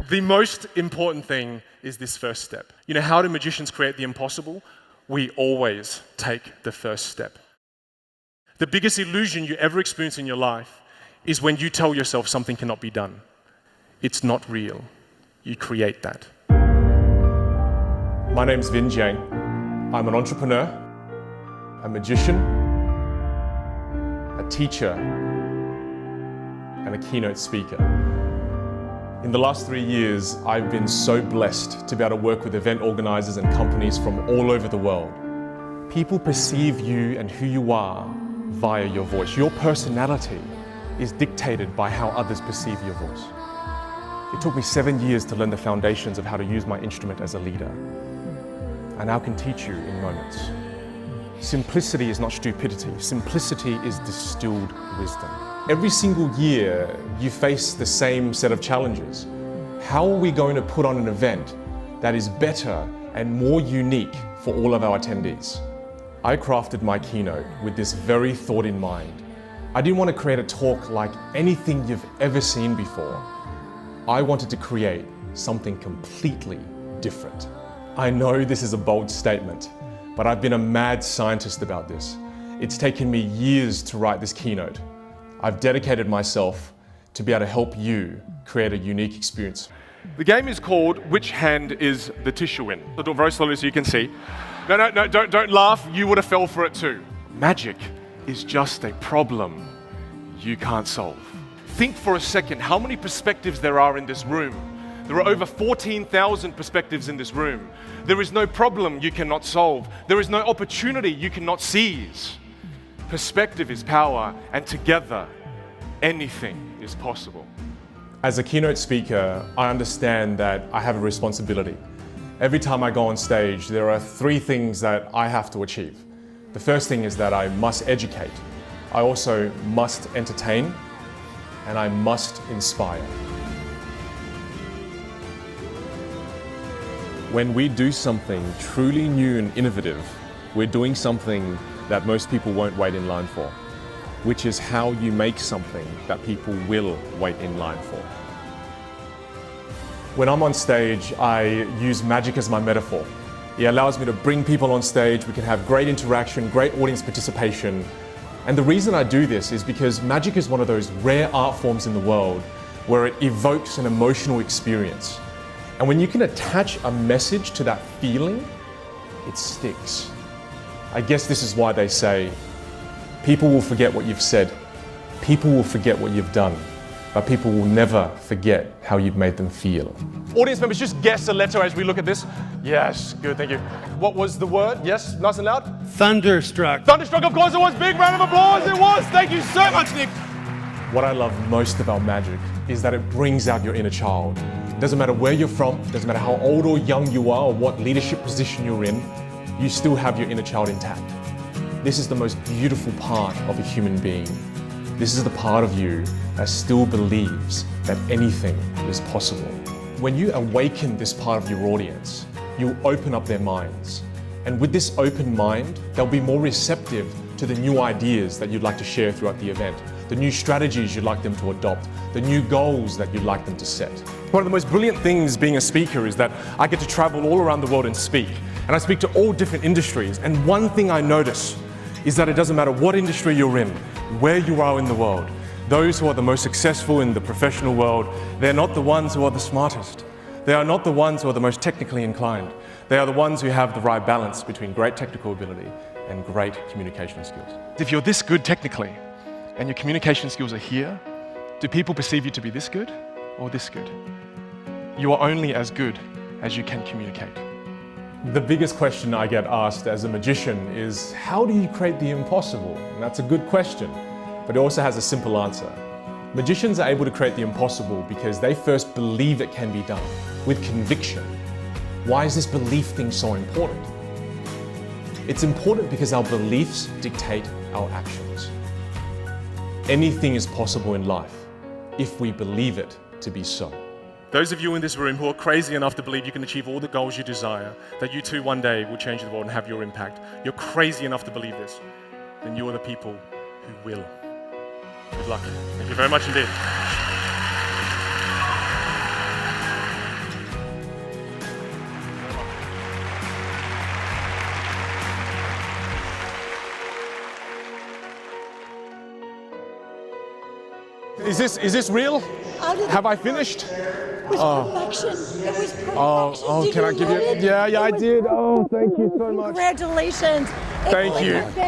The most important thing is this first step. You know, how do magicians create the impossible? We always take the first step. The biggest illusion you ever experience in your life is when you tell yourself something cannot be done. It's not real. You create that. My name's Vinh. I'm an entrepreneur, a magician, a teacher, and a keynote speaker. In the last 3 years, I've been so blessed to be able to work with event organizers and companies from all over the world. People perceive you and who you are via your voice. Your personality is dictated by how others perceive your voice. It took me 7 years to learn the foundations of how to use my instrument as a leader. I now can teach you in moments. Simplicity is not stupidity. Simplicity is distilled wisdom. Every single year, you face the same set of challenges. How are we going to put on an event that is better and more unique for all of our attendees? I crafted my keynote with this very thought in mind. I didn't want to create a talk like anything you've ever seen before. I wanted to create something completely different. I know this is a bold statement, but I've been a mad scientist about this. It's taken me years to write this keynote. I've dedicated myself to be able to help you create a unique experience. The game is called Which Hand is the Tissue In? I'll do it very slowly so you can see. No, don't laugh. You would have fell for it too. Magic is just a problem you can't solve. Think for a second how many perspectives there are in this room. There are over 14,000 perspectives in this room. There is no problem you cannot solve. There is no opportunity you cannot seize. Perspective is power, and together, anything is possible. As a keynote speaker, I understand that I have a responsibility. Every time I go on stage, there are 3 things that I have to achieve. The first thing is that I must educate. I also must entertain, and I must inspire. When we do something truly new and innovative, we're doing something that most people won't wait in line for, which is how you make something that people will wait in line for. When I'm on stage, I use magic as my metaphor. It allows me to bring people on stage, we can have great interaction, great audience participation. And the reason I do this is because magic is one of those rare art forms in the world where it evokes an emotional experience. And when you can attach a message to that feeling, it sticks. I guess this is why they say, people will forget what you've said, people will forget what you've done, but people will never forget how you've made them feel. Audience members, just guess a letter as we look at this. Yes, good, thank you. What was the word? Yes, nice and loud. Thunderstruck. Thunderstruck, of course it was. Big round of applause, it was. Thank you so much, Nick. What I love most about magic is that it brings out your inner child. It doesn't matter where you're from, it doesn't matter how old or young you are or what leadership position you're in, you still have your inner child intact. This is the most beautiful part of a human being. This is the part of you that still believes that anything is possible. When you awaken this part of your audience, you'll open up their minds. And with this open mind, they'll be more receptive to the new ideas that you'd like to share throughout the event, the new strategies you'd like them to adopt, the new goals that you'd like them to set. One of the most brilliant things being a speaker is that I get to travel all around the world and speak. And I speak to all different industries. And one thing I notice is that it doesn't matter what industry you're in, where you are in the world. Those who are the most successful in the professional world, they're not the ones who are the smartest. They are not the ones who are the most technically inclined. They are the ones who have the right balance between great technical ability and great communication skills. If you're this good technically, and your communication skills are here, do people perceive you to be this good or this good? You are only as good as you can communicate. The biggest question I get asked as a magician is, how do you create the impossible? And that's a good question, but it also has a simple answer. Magicians are able to create the impossible because they first believe it can be done with conviction. Why is this belief thing so important? It's important because our beliefs dictate our actions. Anything is possible in life if we believe it to be so. Those of you in this room who are crazy enough to believe you can achieve all the goals you desire, that you too one day will change the world and have your impact, you're crazy enough to believe this, then you are the people who will. Good luck. Thank you very much indeed. Is this real? Out of the Have I park. finished? It was perfection. It was perfection. Oh, Did can I give you? get it? Yeah, I It was did. so Oh, thank you good. so much. Congratulations. It Thank would you. have been